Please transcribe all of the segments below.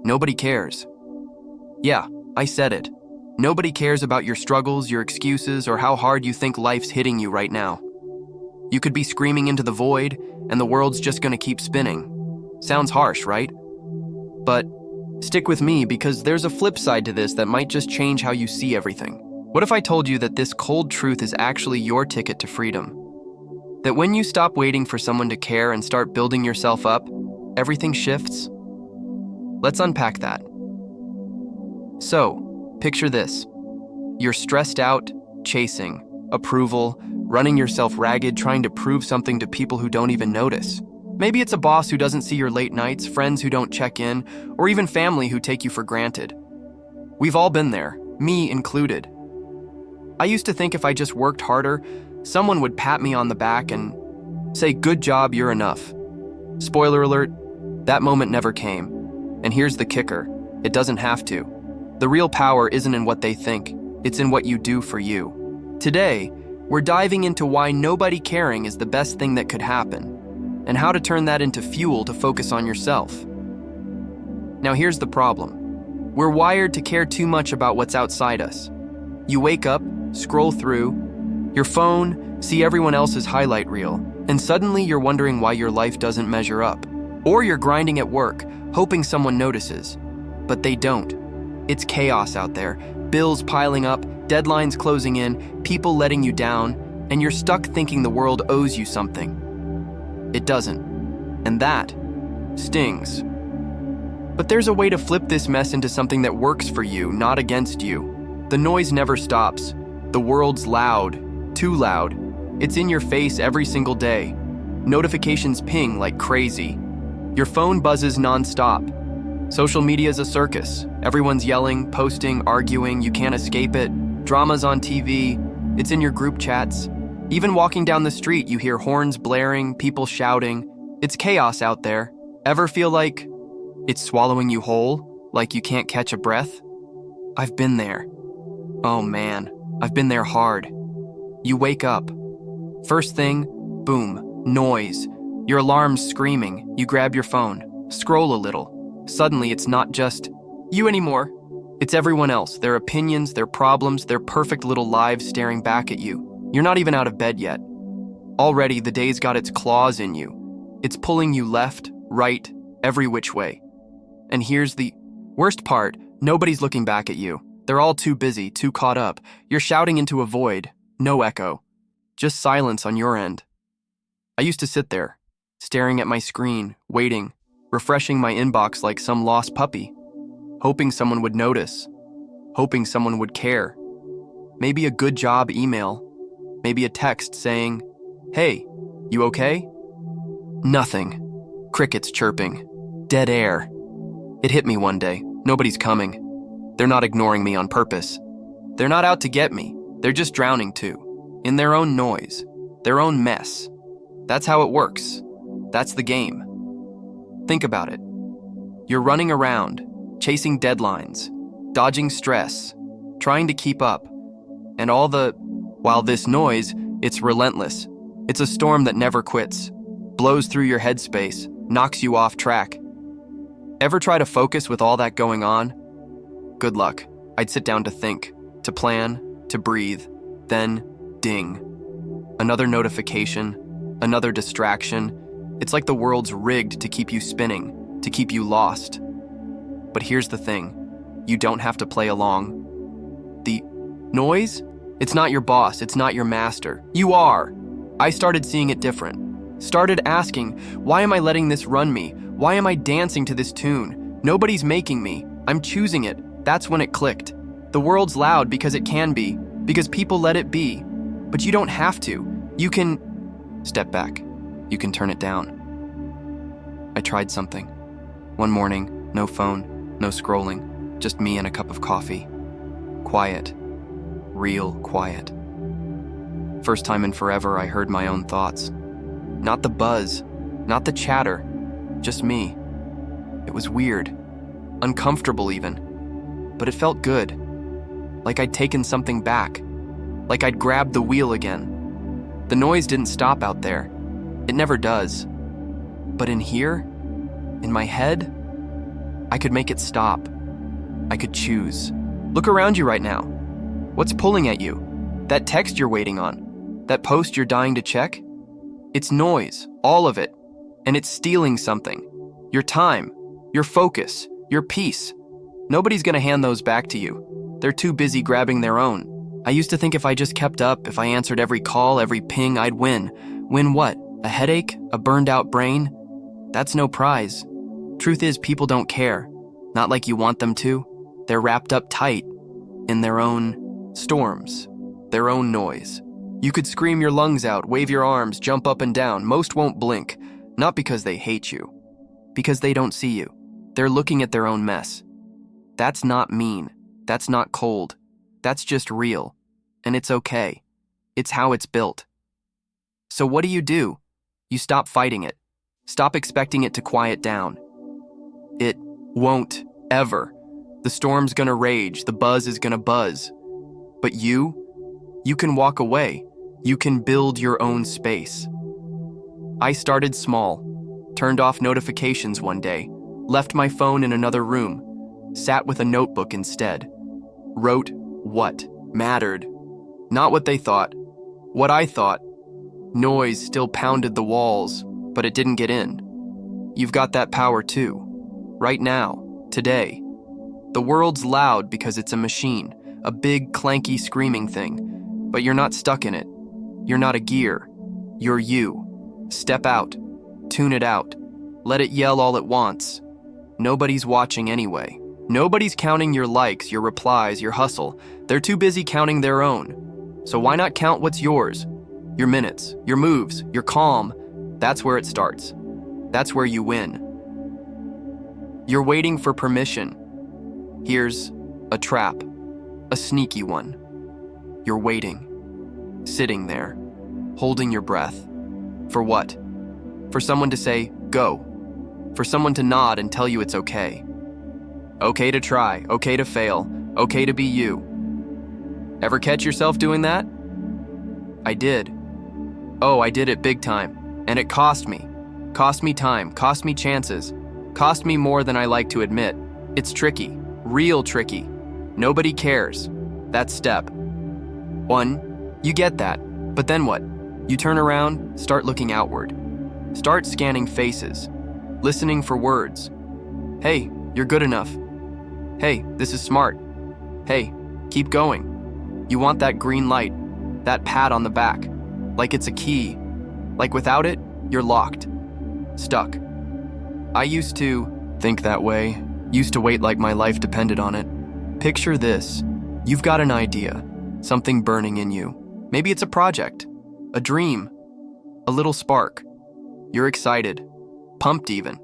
Nobody cares. Yeah, I said it. Nobody cares about your struggles, your excuses, or how hard you think life's hitting you right now. You could be screaming into the void, and the world's just gonna keep spinning. Sounds harsh, right? But stick with me, because there's a flip side to this that might just change how you see everything. What if I told you that this cold truth is actually your ticket to freedom? That when you stop waiting for someone to care and start building yourself up, everything shifts? Let's unpack that. So, picture this. You're stressed out, chasing approval, running yourself ragged, trying to prove something to people who don't even notice. Maybe it's a boss who doesn't see your late nights, friends who don't check in, or even family who take you for granted. We've all been there, me included. I used to think if I just worked harder, someone would pat me on the back and say, "Good job, you're enough." Spoiler alert, that moment never came. And here's the kicker, it doesn't have to. The real power isn't in what they think, it's in what you do for you. Today, we're diving into why nobody caring is the best thing that could happen, and how to turn that into fuel to focus on yourself. Now here's the problem. We're wired to care too much about what's outside us. You wake up, scroll through your phone, see everyone else's highlight reel, and suddenly you're wondering why your life doesn't measure up. Or you're grinding at work, hoping someone notices. But they don't. It's chaos out there, bills piling up, deadlines closing in, people letting you down, and you're stuck thinking the world owes you something. It doesn't. And that stings. But there's a way to flip this mess into something that works for you, not against you. The noise never stops. The world's loud, too loud. It's in your face every single day. Notifications ping like crazy. Your phone buzzes nonstop. Social media's a circus. Everyone's yelling, posting, arguing, you can't escape it. Drama's on TV, it's in your group chats. Even walking down the street, you hear horns blaring, people shouting. It's chaos out there. Ever feel like it's swallowing you whole? Like you can't catch a breath? I've been there. Oh man, I've been there hard. You wake up. First thing, boom, noise. Your alarm's screaming. You grab your phone, scroll a little. Suddenly, it's not just you anymore. It's everyone else, their opinions, their problems, their perfect little lives staring back at you. You're not even out of bed yet. Already, the day's got its claws in you. It's pulling you left, right, every which way. And here's the worst part, nobody's looking back at you. They're all too busy, too caught up. You're shouting into a void, no echo. Just silence on your end. I used to sit there, staring at my screen, waiting, refreshing my inbox like some lost puppy, hoping someone would notice, hoping someone would care. Maybe a good job email, maybe a text saying, "Hey, you okay?" Nothing. Crickets chirping. Dead air. It hit me one day. Nobody's coming. They're not ignoring me on purpose. They're not out to get me. They're just drowning too, in their own noise, their own mess. That's how it works. That's the game. Think about it. You're running around, chasing deadlines, dodging stress, trying to keep up, and while this noise, it's relentless. It's a storm that never quits, blows through your headspace, knocks you off track. Ever try to focus with all that going on? Good luck. I'd sit down to think, to plan, to breathe, then ding. Another notification, another distraction. It's like the world's rigged to keep you spinning, to keep you lost. But here's the thing, you don't have to play along. The noise? It's not your boss, it's not your master. You are. I started seeing it different. Started asking, why am I letting this run me? Why am I dancing to this tune? Nobody's making me. I'm choosing it. That's when it clicked. The world's loud because it can be, because people let it be. But you don't have to. You can step back. You can turn it down. I tried something. One morning, no phone, no scrolling, just me and a cup of coffee. Quiet. Real quiet. First time in forever I heard my own thoughts. Not the buzz, not the chatter, just me. It was weird, uncomfortable even, but it felt good. Like I'd taken something back, like I'd grabbed the wheel again. The noise didn't stop out there. It never does. But in here, in my head, I could make it stop. I could choose. Look around you right now. What's pulling at you? That text you're waiting on? That post you're dying to check? It's noise, all of it. And it's stealing something. Your time, your focus, your peace. Nobody's gonna hand those back to you. They're too busy grabbing their own. I used to think if I just kept up, if I answered every call, every ping, I'd win. Win what? A headache? A burned out brain? That's no prize. Truth is, people don't care. Not like you want them to. They're wrapped up tight in their own storms, their own noise. You could scream your lungs out, wave your arms, jump up and down. Most won't blink, not because they hate you, because they don't see you. They're looking at their own mess. That's not mean. That's not cold. That's just real. And it's okay. It's how it's built. So what do? You stop fighting it. Stop expecting it to quiet down. It won't ever. The storm's gonna rage, the buzz is gonna buzz. But you can walk away. You can build your own space. I started small, turned off notifications one day, left my phone in another room, sat with a notebook instead, wrote what mattered, not what they thought, what I thought. Noise still pounded the walls, but it didn't get in. You've got that power too, right now, today. The world's loud because it's a machine, a big, clanky, screaming thing, but you're not stuck in it. You're not a gear. You're you. Step out. Tune it out. Let it yell all it wants. Nobody's watching anyway. Nobody's counting your likes, your replies, your hustle. They're too busy counting their own. So why not count what's yours? Your minutes, your moves, your calm. That's where it starts. That's where you win. You're waiting for permission. Here's a trap, a sneaky one. You're waiting. Sitting there, holding your breath. For what? For someone to say, go. For someone to nod and tell you it's okay. Okay to try, okay to fail, okay to be you. Ever catch yourself doing that? I did. Oh, I did it big time. And it cost me. Cost me time, cost me chances. Cost me more than I like to admit. It's tricky, real tricky. Nobody cares. That's step one. You get that, but then what? You turn around, start looking outward. Start scanning faces, listening for words. Hey, you're good enough. Hey, this is smart. Hey, keep going. You want that green light, that pat on the back, like it's a key. Like without it, you're locked, stuck. I used to think that way, used to wait like my life depended on it. Picture this. You've got an idea, something burning in you. Maybe it's a project, a dream, a little spark. You're excited, pumped even.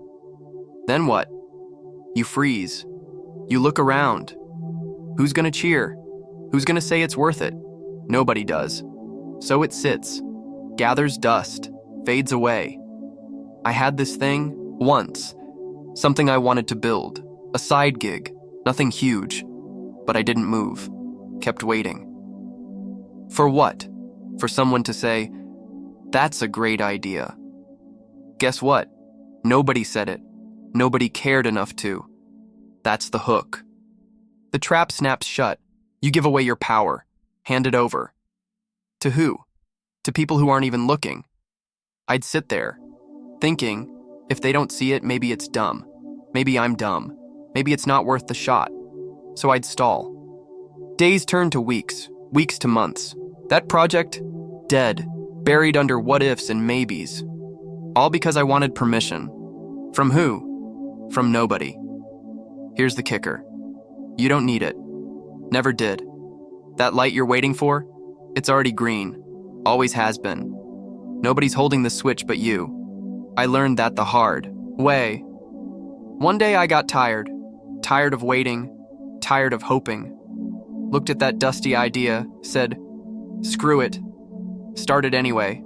Then what? You freeze. You look around. Who's gonna cheer? Who's gonna say it's worth it? Nobody does. So it sits, gathers dust, fades away. I had this thing once, something I wanted to build, a side gig, nothing huge, but I didn't move, kept waiting. For what? For someone to say, that's a great idea. Guess what? Nobody said it. Nobody cared enough to. That's the hook. The trap snaps shut. You give away your power. Hand it over. To who? To people who aren't even looking. I'd sit there, thinking, if they don't see it, maybe it's dumb. Maybe I'm dumb. Maybe it's not worth the shot. So I'd stall. Days turned to weeks, weeks to months. That project, dead, buried under what-ifs and maybes. All because I wanted permission. From who? From nobody. Here's the kicker. You don't need it. Never did. That light you're waiting for? It's already green. Always has been. Nobody's holding the switch but you. I learned that the hard way. One day I got tired. Tired of waiting. Tired of hoping. Looked at that dusty idea, said, screw it. Started anyway.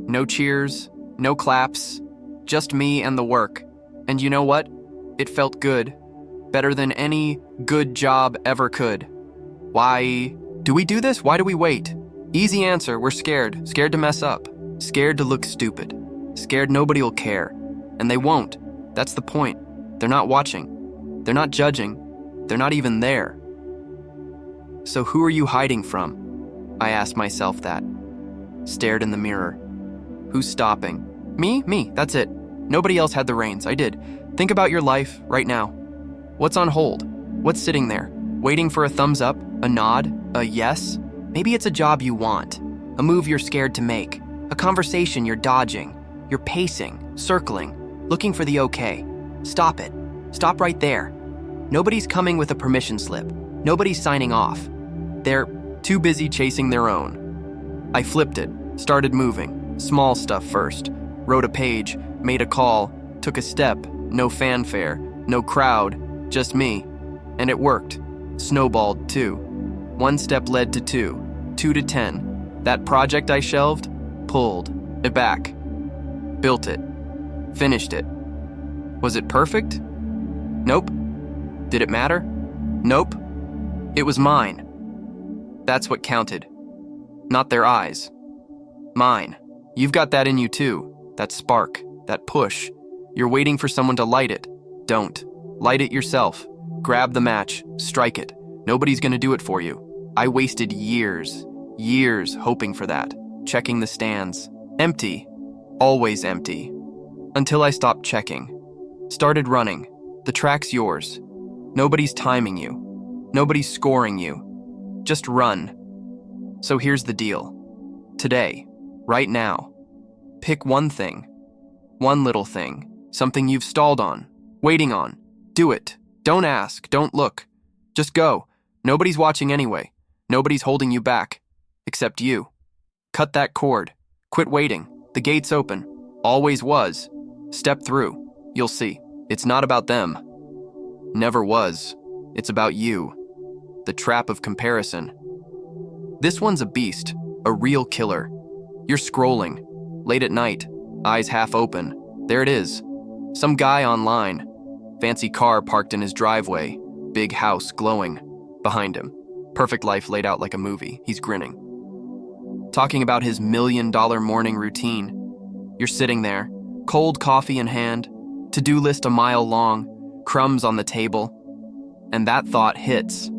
No cheers, no claps, just me and the work. And you know what? It felt good. Better than any good job ever could. Why do we do this? Why do we wait? Easy answer, we're scared. Scared to mess up. Scared to look stupid. Scared nobody will care. And they won't. That's the point. They're not watching. They're not judging. They're not even there. So who are you hiding from? I asked myself that. Stared in the mirror. Who's stopping? Me, that's it. Nobody else had the reins, I did. Think about your life right now. What's on hold? What's sitting there? Waiting for a thumbs up, a nod, a yes? Maybe it's a job you want, a move you're scared to make, a conversation you're dodging. You're pacing, circling, looking for the okay. Stop it. Stop right there. Nobody's coming with a permission slip. Nobody's signing off. They're too busy chasing their own. I flipped it, started moving. Small stuff first. Wrote a page, made a call, took a step. No fanfare, no crowd, just me. And it worked. Snowballed too. One step led to two, 2 to 10. That project I shelved, pulled it back. Built it. Finished it. Was it perfect? Nope. Did it matter? Nope. It was mine. That's what counted. Not their eyes. Mine. You've got that in you too. That spark. That push. You're waiting for someone to light it. Don't. Light it yourself. Grab the match. Strike it. Nobody's gonna do it for you. I wasted years hoping for that. Checking the stands. Empty. Always empty. Until I stopped checking. Started running. The track's yours. Nobody's timing you. Nobody's scoring you. Just run. So here's the deal. Today, right now, pick one thing. One little thing. Something you've stalled on. Waiting on. Do it. Don't ask. Don't look. Just go. Nobody's watching anyway. Nobody's holding you back. Except you. Cut that cord. Quit waiting. The gate's open. Always was. Step through. You'll see. It's not about them. Never was. It's about you. The trap of comparison. This one's a beast. A real killer. You're scrolling. Late at night. Eyes half open. There it is. Some guy online. Fancy car parked in his driveway. Big house glowing. Behind him. Perfect life laid out like a movie. He's grinning. Talking about his $1 million morning routine. You're sitting there, cold coffee in hand, to-do list a mile long, crumbs on the table, and that thought hits.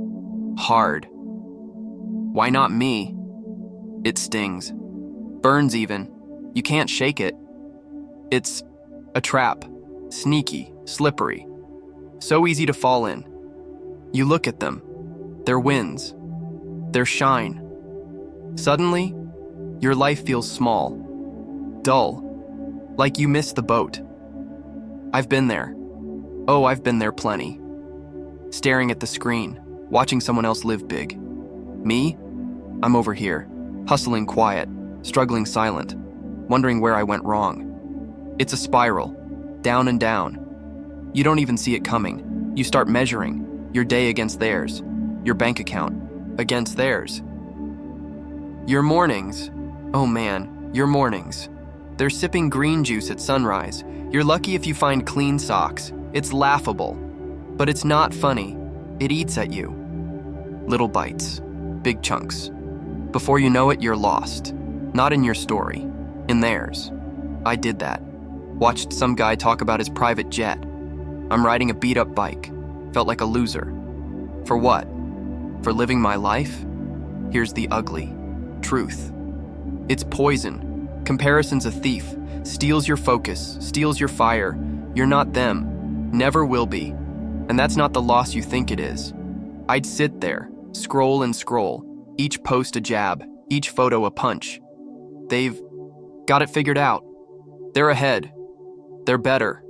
Hard. Why not me? It stings. Burns even. You can't shake it. It's a trap. Sneaky, slippery. So easy to fall in. You look at them. Their wins. Their shine. Suddenly, your life feels small. Dull. Like you missed the boat. I've been there. Oh, I've been there plenty. Staring at the screen, watching someone else live big. Me? I'm over here, hustling quiet, struggling silent, wondering where I went wrong. It's a spiral, down and down. You don't even see it coming. You start measuring your day against theirs, your bank account against theirs. Your mornings, oh man, your mornings. They're sipping green juice at sunrise. You're lucky if you find clean socks. It's laughable, but it's not funny. It eats at you. Little bites, big chunks. Before you know it, you're lost. Not in your story, in theirs. I did that. Watched some guy talk about his private jet. I'm riding a beat-up bike. Felt like a loser. For what? For living my life? Here's the ugly truth. It's poison. Comparison's a thief. Steals your focus, steals your fire. You're not them. Never will be. And that's not the loss you think it is. I'd sit there, scroll and scroll. Each post a jab, each photo a punch. They've got it figured out. They're ahead. They're better.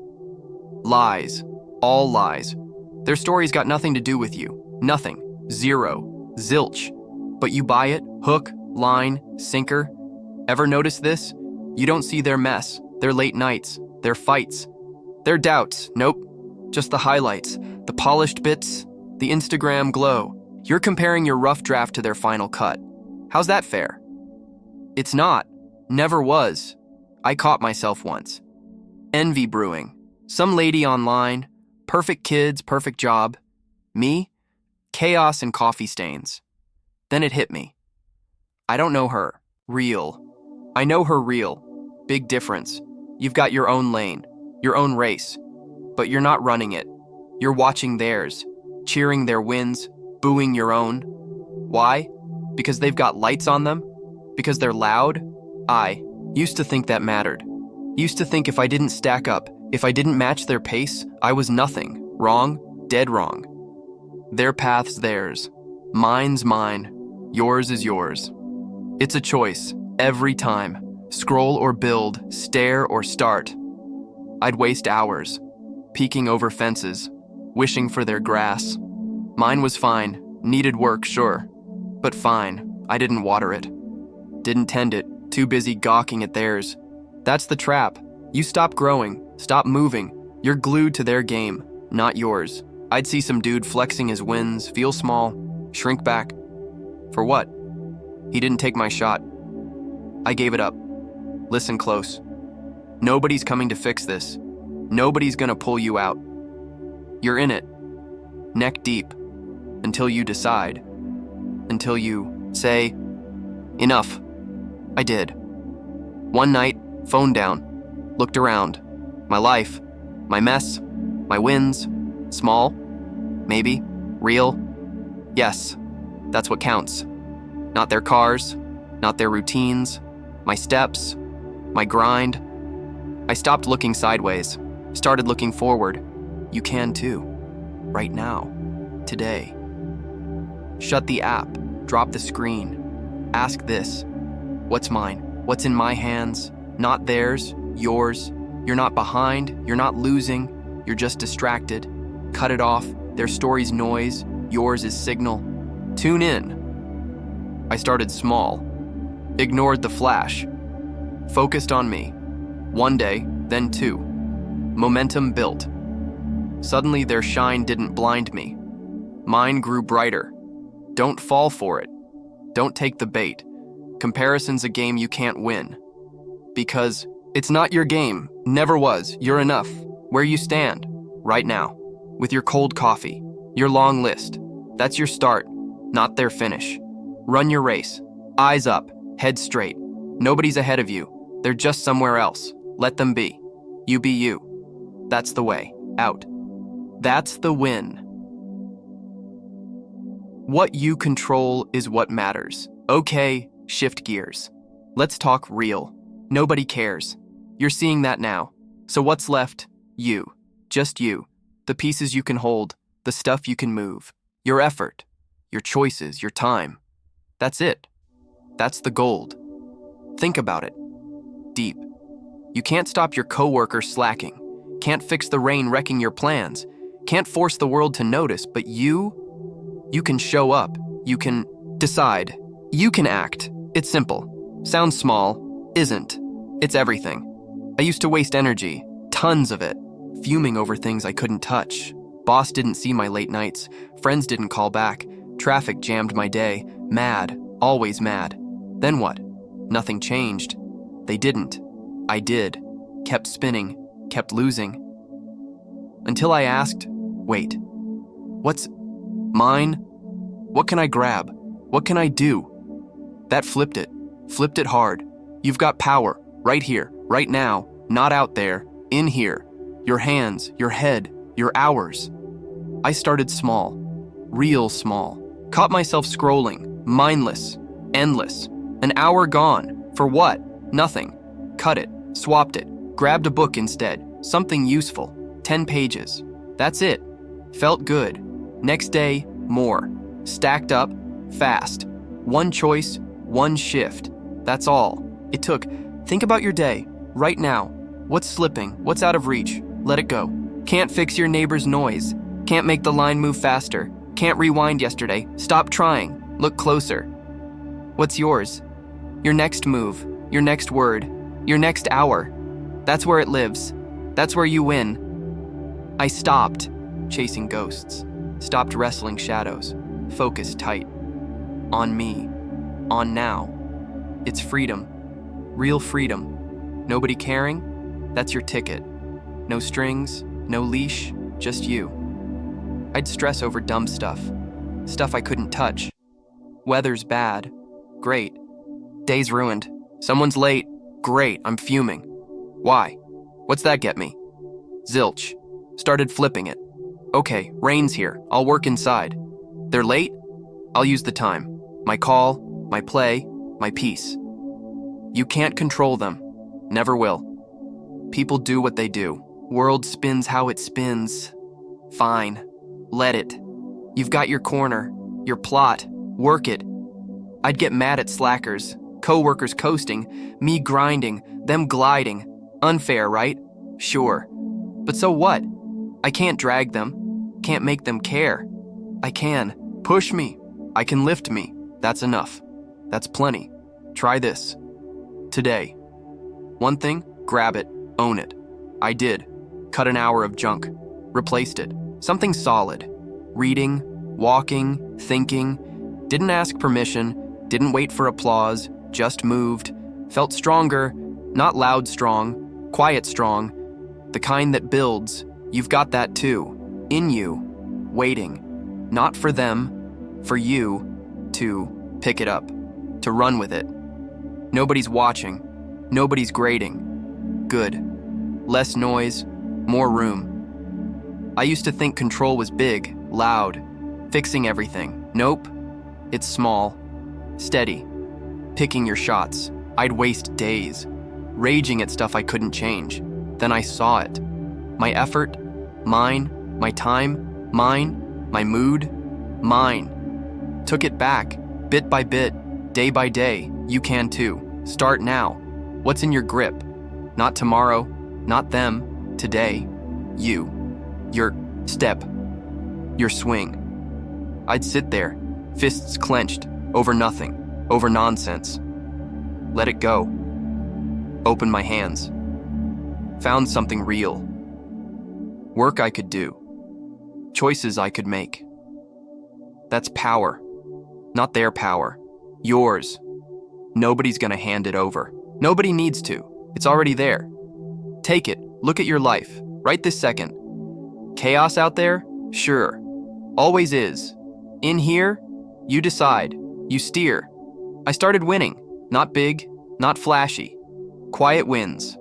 Lies. All lies. Their story's got nothing to do with you. Nothing. Zero. Zilch. But you buy it, hook, line, sinker. Ever notice this? You don't see their mess, their late nights, their fights, their doubts. Nope. Just the highlights, the polished bits, the Instagram glow. You're comparing your rough draft to their final cut. How's that fair? It's not. Never was. I caught myself once. Envy brewing. Some lady online. Perfect kids, perfect job. Me? Chaos and coffee stains. Then it hit me. I don't know her. Real. I know her real. Big difference. You've got your own lane, your own race, but you're not running it. You're watching theirs, cheering their wins, booing your own. Why? Because they've got lights on them? Because they're loud? I used to think that mattered. Used to think if I didn't stack up, if I didn't match their pace, I was nothing. Wrong, dead wrong. Their path's theirs. Mine's mine. Yours is yours. It's a choice, every time. Scroll or build, stare or start. I'd waste hours, peeking over fences, wishing for their grass. Mine was fine, needed work, sure. But fine, I didn't water it. Didn't tend it, too busy gawking at theirs. That's the trap. You stop growing, stop moving. You're glued to their game, not yours. I'd see some dude flexing his wins, feel small, shrink back. For what? He didn't take my shot. I gave it up. Listen close. Nobody's coming to fix this. Nobody's gonna pull you out. You're in it, neck deep, until you decide. Until you say, enough. I did. One night, phone down, looked around. My life, my mess, my wins, small, maybe, real. Yes, that's what counts. Not their cars, not their routines, my steps, my grind. I stopped looking sideways, started looking forward. You can too, right now, today. Shut the app, drop the screen. Ask this, what's mine? What's in my hands? Not theirs, yours. You're not behind, you're not losing, you're just distracted. Cut it off, their story's noise, yours is signal. Tune in. I started small, ignored the flash, focused on me. One day, then two. Momentum built. Suddenly their shine didn't blind me. Mine grew brighter. Don't fall for it. Don't take the bait. Comparison's a game you can't win. Because it's not your game, never was, you're enough. Where you stand, right now, with your cold coffee, your long list. That's your start, not their finish. Run your race, eyes up, head straight. Nobody's ahead of you, they're just somewhere else. Let them be. You be you. That's the way, out. That's the win. What you control is what matters. Okay, shift gears. Let's talk real. Nobody cares. You're seeing that now. So what's left? You. Just you. The pieces you can hold, the stuff you can move. Your effort, your choices, your time. That's it. That's the gold. Think about it. Deep. You can't stop your coworker slacking. Can't fix the rain wrecking your plans. Can't force the world to notice, but you can show up. You can decide. You can act. It's simple. Sounds small. Isn't. It's everything. I used to waste energy, tons of it, fuming over things I couldn't touch. Boss didn't see my late nights. Friends didn't call back. Traffic jammed my day. Mad. Always mad. Then what? Nothing changed. They didn't. I did. Kept spinning. Kept losing. Until I asked, wait, what's mine? What can I grab? What can I do? That flipped it. Flipped it hard. You've got power, right here, right now, not out there, in here. Your hands, your head, your hours. I started small, real small. Caught myself scrolling, mindless, endless. An hour gone. For what? Nothing. Cut it, swapped it, grabbed a book instead. Something useful. 10 pages. That's it. Felt good. Next day, more. Stacked up, fast. One choice, one shift. That's all it took. Think about your day, right now. What's slipping? What's out of reach? Let it go. Can't fix your neighbor's noise. Can't make the line move faster. Can't rewind yesterday. Stop trying. Look closer. What's yours? Your next move, your next word, your next hour. That's where it lives. That's where you win. I stopped chasing ghosts. Stopped wrestling shadows. Focused tight. On me. On now. It's freedom. Real freedom. Nobody caring? That's your ticket. No strings, no leash, just you. I'd stress over dumb stuff. Stuff I couldn't touch. Weather's bad. Great. Day's ruined. Someone's late. Great, I'm fuming. Why? What's that get me? Zilch. Started flipping it. Okay, rain's here. I'll work inside. They're late? I'll use the time. My call, my play, my peace. You can't control them. Never will. People do what they do. World spins how it spins. Fine. Let it. You've got your corner, your plot. Work it. I'd get mad at slackers, co-workers coasting, me grinding, them gliding. Unfair, right? Sure. But so what? I can't drag them. Can't make them care. I can. Push me. I can lift me. That's enough. That's plenty. Try this. Today. One thing, grab it, own it. I did. Cut an hour of junk. Replaced it. Something solid. Reading, walking, thinking. Didn't ask permission, didn't wait for applause, just moved. Felt stronger, not loud strong, quiet strong. The kind that builds. You've got that too. In you. Waiting. Not for them, for you to pick it up, to run with it. Nobody's watching. Nobody's grading. Good. Less noise, more room. I used to think control was big, loud, fixing everything. Nope. It's small, steady, picking your shots. I'd waste days, raging at stuff I couldn't change. Then I saw it. My effort, mine, my time, mine, my mood, mine. Took it back, bit by bit, day by day. You can too. Start now. What's in your grip? Not tomorrow, not them, today. You. Your step. Your swing. I'd sit there, fists clenched, over nothing, over nonsense. Let it go. Open my hands. Found something real. Work I could do. Choices I could make. That's power. Not their power. Yours. Nobody's gonna hand it over. Nobody needs to. It's already there. Take it. Look at your life. Right this second. Chaos out there? Sure. Always is. In here, you decide. You steer. I started winning. Not big, not flashy. Quiet wins.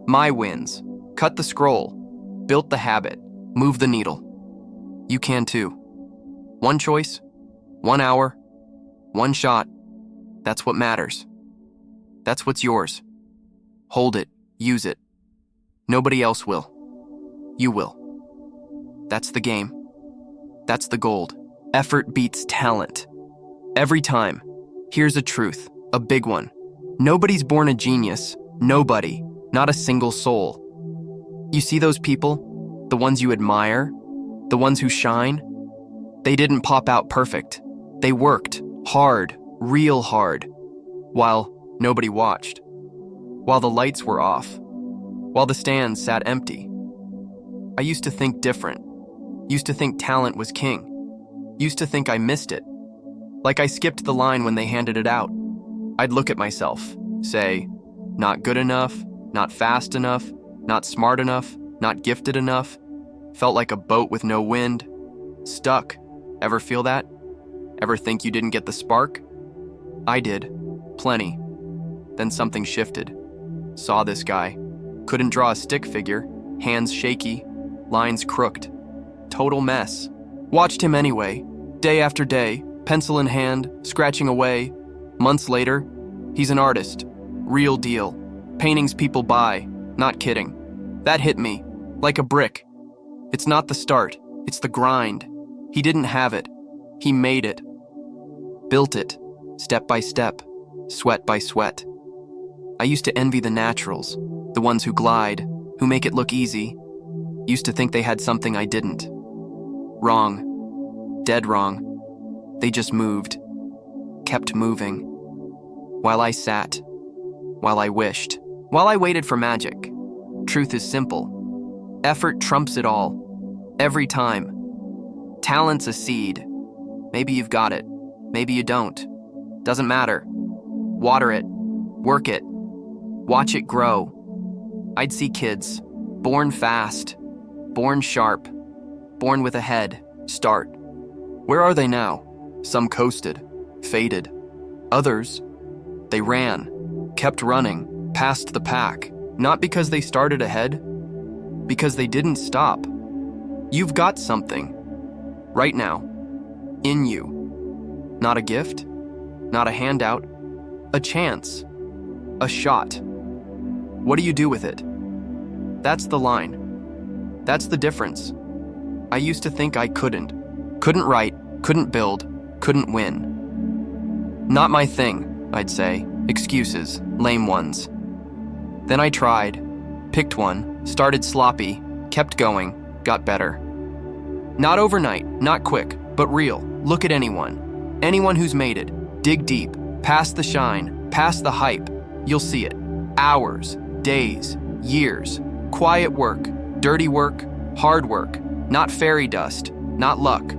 My wins. Cut the scroll. Built the habit. Move the needle. You can too. One choice, 1 hour, one shot. That's what matters. That's what's yours. Hold it. Use it. Nobody else will. You will. That's the game. That's the gold. Effort beats talent. Every time. Here's a truth, a big one. Nobody's born a genius. Nobody. Not a single soul. You see those people? The ones you admire? The ones who shine? They didn't pop out perfect. They worked hard, real hard, while nobody watched. While the lights were off. While the stands sat empty. I used to think different. Used to think talent was king. Used to think I missed it. Like I skipped the line when they handed it out. I'd look at myself, say, not good enough, not fast enough, not smart enough, not gifted enough. Felt like a boat with no wind. Stuck. Ever feel that? Ever think you didn't get the spark? I did. Plenty. Then something shifted. Saw this guy. Couldn't draw a stick figure. Hands shaky. Lines crooked. Total mess. Watched him anyway. Day after day. Pencil in hand. Scratching away. Months later, he's an artist. Real deal. Paintings people buy. Not kidding. That hit me. Like a brick. It's not the start. It's the grind. He didn't have it. He made it. Built it. Step by step. Sweat by sweat. I used to envy the naturals. The ones who glide. Who make it look easy. Used to think they had something I didn't. Wrong. Dead wrong. They just moved. Kept moving. While I sat. While I wished. While I waited for magic. Truth is simple. Effort trumps it all. Every time. Talent's a seed. Maybe you've got it. Maybe you don't. Doesn't matter. Water it. Work it. Watch it grow. I'd see kids. Born fast. Born sharp. Born with a head. Start. Where are they now? Some coasted. Faded. Others, they ran. Kept running. Passed the pack. Not because they started ahead. Because they didn't stop. You've got something. Right now. In you. Not a gift. Not a handout. A chance. A shot. What do you do with it? That's the line. That's the difference. I used to think I couldn't. Couldn't write, couldn't build, couldn't win. Not my thing, I'd say. Excuses, lame ones. Then I tried, picked one, started sloppy, kept going, got better. Not overnight, not quick, but real. Look at anyone. Anyone who's made it. Dig deep, past the shine, past the hype. You'll see it. Hours, days, years. Quiet work, dirty work, hard work. Not fairy dust, not luck.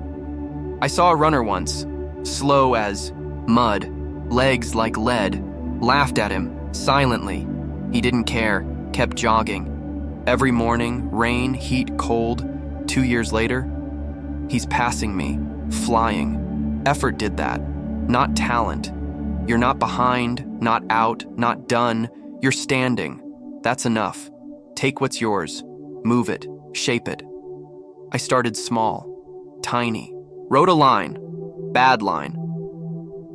I saw a runner once, slow as mud, legs like lead, laughed at him, silently. He didn't care, kept jogging. Every morning, rain, heat, cold. 2 years later, he's passing me, flying. Effort did that, not talent. You're not behind, not out, not done. You're standing. That's enough. Take what's yours, move it, shape it. I started small, tiny. Wrote a line, bad line.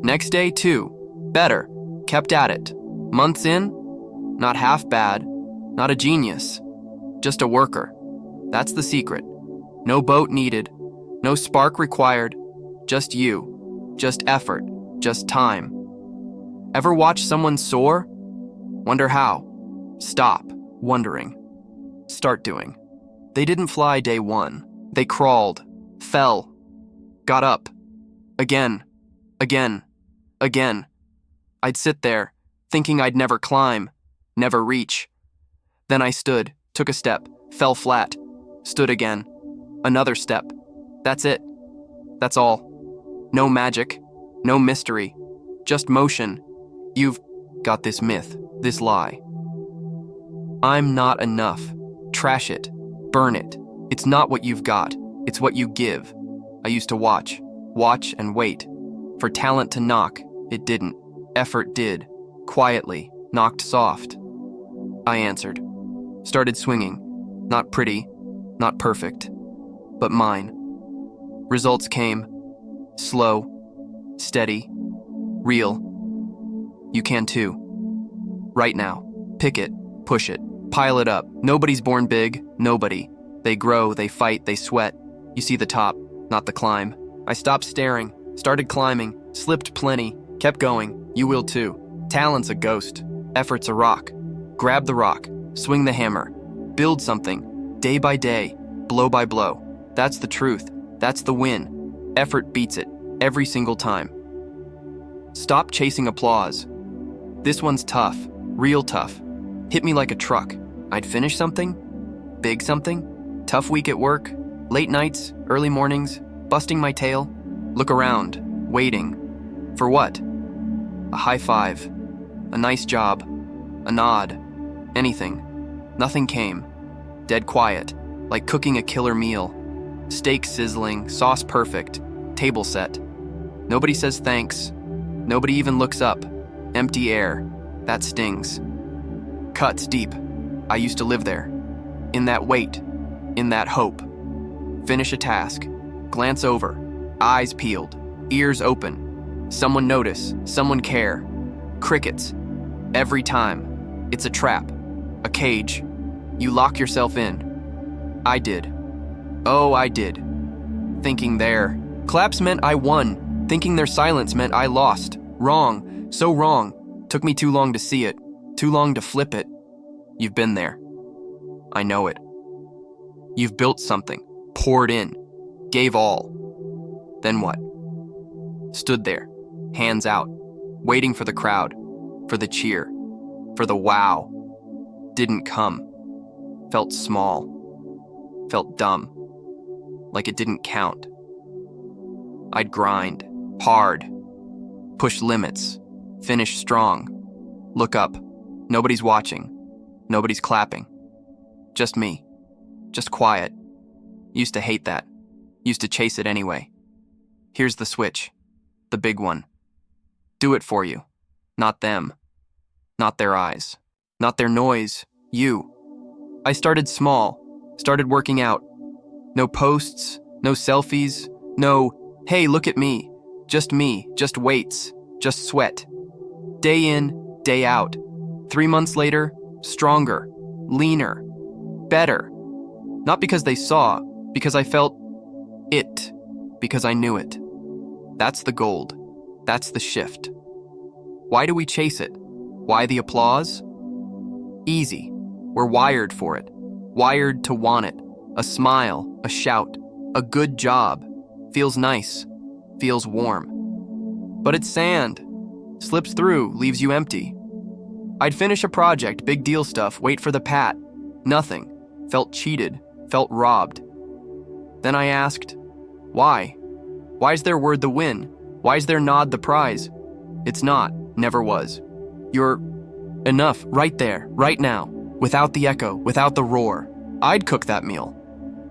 Next day, 2, better, kept at it. Months in, not half bad, not a genius, just a worker. That's the secret. No boat needed, no spark required, just you, just effort, just time. Ever watch someone soar? Wonder how? Stop wondering. Start doing. They didn't fly day 1. They crawled, fell, got up. Again, again, again. I'd sit there, thinking I'd never climb, never reach. Then I stood, took a step, fell flat, stood again. Another step. That's it. That's all. No magic, no mystery, just motion. You've got this myth, this lie. I'm not enough. Trash it. Burn it. It's not what you've got. It's what you give. I used to watch and wait. For talent to knock, it didn't. Effort did. Quietly, knocked soft. I answered. Started swinging. Not pretty, not perfect, but mine. Results came. Slow, steady, real. You can too. Right now. Pick it, push it, pile it up. Nobody's born big, nobody. They grow, they fight, they sweat. You see the top, not the climb. I stopped staring, started climbing, slipped plenty, kept going. You will too. Talent's a ghost. Effort's a rock. Grab the rock, swing the hammer, build something, day by day, blow by blow. That's the truth. That's the win. Effort beats it, every single time. Stop chasing applause. This one's tough, real tough. Hit me like a truck. I'd finish something, big something, tough week at work, late nights, early mornings, busting my tail. Look around, waiting. For what? A high five, a nice job, a nod, anything. Nothing came. Dead quiet, like cooking a killer meal. Steak sizzling, sauce perfect, table set. Nobody says thanks. Nobody even looks up. Empty air. That stings. Cuts deep. I used to live there. In that wait. In that hope. Finish a task. Glance over. Eyes peeled. Ears open. Someone notice. Someone care. Crickets. Every time. It's a trap. A cage. You lock yourself in. I did. Oh, I did. Thinking there. Claps meant I won. Thinking their silence meant I lost. Wrong. So wrong. Took me too long to see it. Too long to flip it. You've been there. I know it. You've built something. Poured in. Gave all. Then what? Stood there. Hands out. Waiting for the crowd. For the cheer. For the wow. Didn't come. Felt small. Felt dumb. Like it didn't count. I'd grind. Hard. Push limits. Finish strong. Look up. Nobody's watching. Nobody's clapping. Just me. Just quiet. Used to hate that. Used to chase it anyway. Here's the switch. The big one. Do it for you. Not them. Not their eyes. Not their noise. You. I started small. Started working out. No posts, no selfies, no, hey, look at me, just weights, just sweat. Day in, day out. 3 months later, stronger, leaner, better. Not because they saw, because I felt it, because I knew it. That's the gold. That's the shift. Why do we chase it? Why the applause? Easy. We're wired for it. Wired to want it. A smile, a shout, a good job. Feels nice. Feels warm. But it's sand. Slips through, leaves you empty. I'd finish a project, big deal stuff, wait for the pat. Nothing. Felt cheated. Felt robbed. Then I asked, why? Why's there word the win? Why's there nod the prize? It's not, never was. You're enough right there, right now, without the echo, without the roar. I'd cook that meal.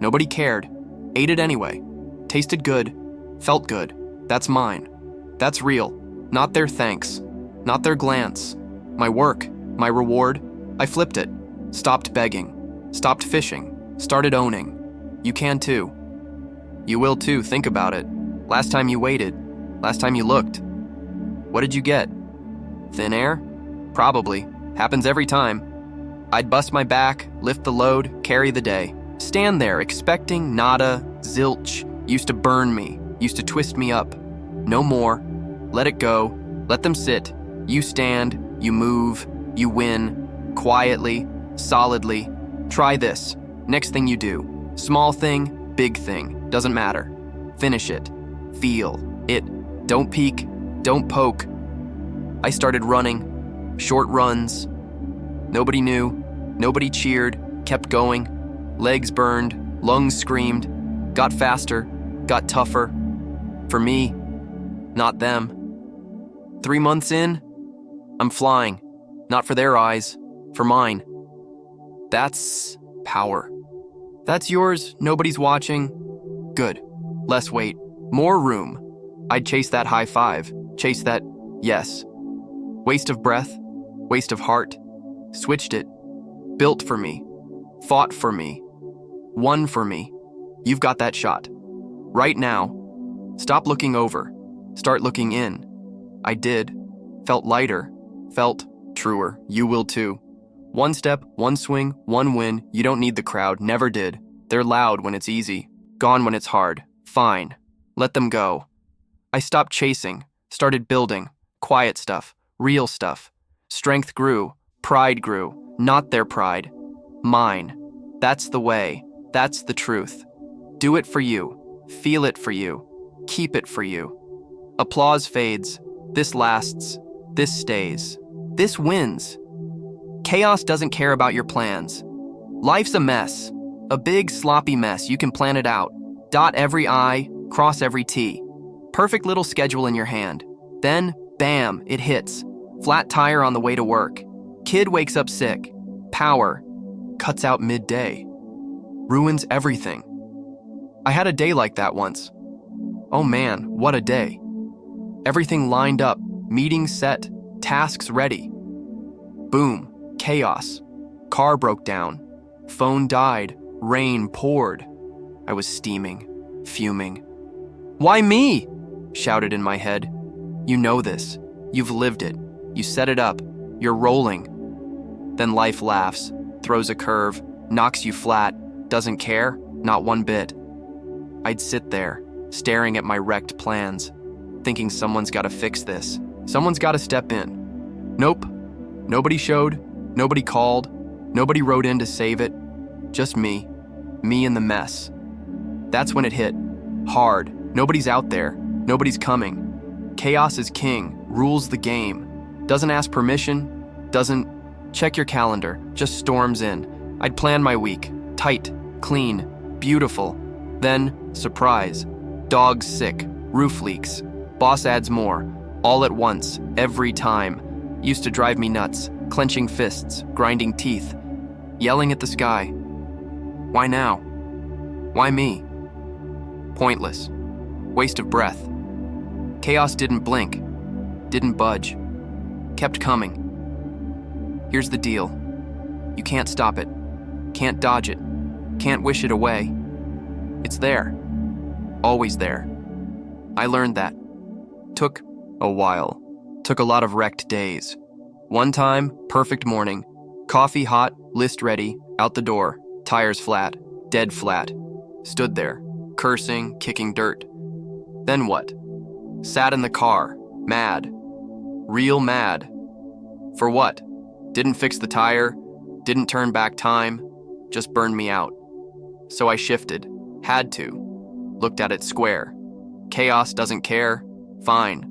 Nobody cared. Ate it anyway. Tasted good. Felt good. That's mine. That's real. Not their thanks. Not their glance. My work. My reward. I flipped it. Stopped begging. Stopped fishing. Started owning. You can too. You will too, think about it. Last time you waited. Last time you looked. What did you get? Thin air? Probably. Happens every time. I'd bust my back, lift the load, carry the day. Stand there expecting nada, zilch. Used to burn me, used to twist me up. No more. Let it go. Let them sit. You stand, you move, you win. Quietly, solidly. Try this. Next thing you do. Small thing, big thing. Doesn't matter. Finish it. Feel it. Don't peek. Don't poke. I started running. Short runs. Nobody knew. Nobody cheered. Kept going. Legs burned. Lungs screamed. Got faster. Got tougher. For me, not them. 3 months in, I'm flying. Not for their eyes. For mine. That's power. That's yours. Nobody's watching. Good. Less weight. More room. I'd chase that high five. Chase that yes. Waste of breath. Waste of heart. Switched it. Built for me. Fought for me. Won for me. You've got that shot. Right now. Stop looking over. Start looking in. I did. Felt lighter. Felt truer. You will too. One step, one swing, one win. You don't need the crowd. Never did. They're loud when it's easy. Gone when it's hard. Fine. Let them go. I stopped chasing. Started building. Quiet stuff. Real stuff. Strength grew. Pride grew. Not their pride. Mine. That's the way. That's the truth. Do it for you. Feel it for you. Keep it for you. Applause fades. This lasts. This stays. This wins. Chaos doesn't care about your plans. Life's a mess. A big, sloppy mess. You can plan it out. Dot every I, cross every T. Perfect little schedule in your hand. Then, bam, it hits. Flat tire on the way to work. Kid wakes up sick. Power cuts out midday. Ruins everything. I had a day like that once. Oh man, what a day. Everything lined up, meetings set, tasks ready. Boom, chaos. Car broke down. Phone died. Rain poured. I was steaming, fuming. Why me? Shouted in my head. You know this. You've lived it. You set it up. You're rolling. Then life laughs, throws a curve, knocks you flat, doesn't care, not one bit. I'd sit there, staring at my wrecked plans, thinking someone's got to fix this. Someone's got to step in. Nope. Nobody showed. Nobody called. Nobody wrote in to save it. Just me. Me in the mess. That's when it hit. Hard. Nobody's out there. Nobody's coming. Chaos is king. Rules the game. Doesn't ask permission. Doesn't check your calendar. Just storms in. I'd plan my week. Tight. Clean. Beautiful. Then, surprise. Dog's sick. Roof leaks. Boss adds more. All at once. Every time. Used to drive me nuts. Clenching fists. Grinding teeth. Yelling at the sky. Why now? Why me? Pointless. Waste of breath. Chaos didn't blink. Didn't budge. Kept coming. Here's the deal. You can't stop it. Can't dodge it. Can't wish it away. It's there. Always there. I learned that. Took a while. Took a lot of wrecked days. One time, perfect morning. Coffee hot, list ready, out the door. Tires flat, dead flat. Stood there, cursing, kicking dirt. Then what? Sat in the car, mad. Real mad. For what? Didn't fix the tire, didn't turn back time, just burned me out. So I shifted, had to. Looked at it square. Chaos doesn't care, fine.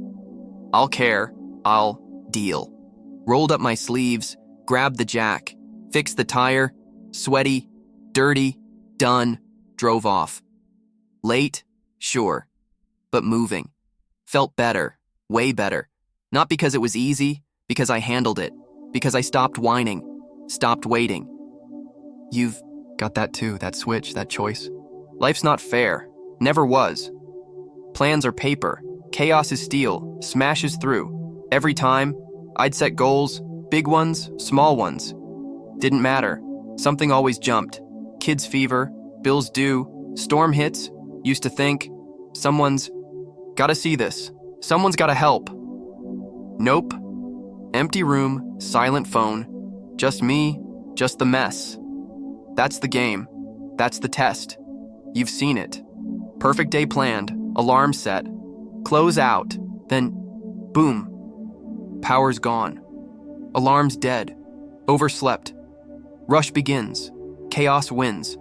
I'll care, I'll deal. Rolled up my sleeves, grabbed the jack, fixed the tire, sweaty, dirty, done, drove off. Late, sure, but moving. Felt better, way better. Not because it was easy, because I handled it, because I stopped whining, stopped waiting. You've got that too, that switch, that choice. Life's not fair, never was. Plans are paper, chaos is steel, smashes through. Every time, I'd set goals, big ones, small ones. Didn't matter, something always jumped. Kids' fever, bills due, storm hits, used to think, someone's gotta see this, someone's gotta help. Nope. Empty room, silent phone, just me, just the mess. That's the game, that's the test. You've seen it. Perfect day planned, alarm set, close out, then boom. Power's gone. Alarm's dead. Overslept. Rush begins. Chaos wins.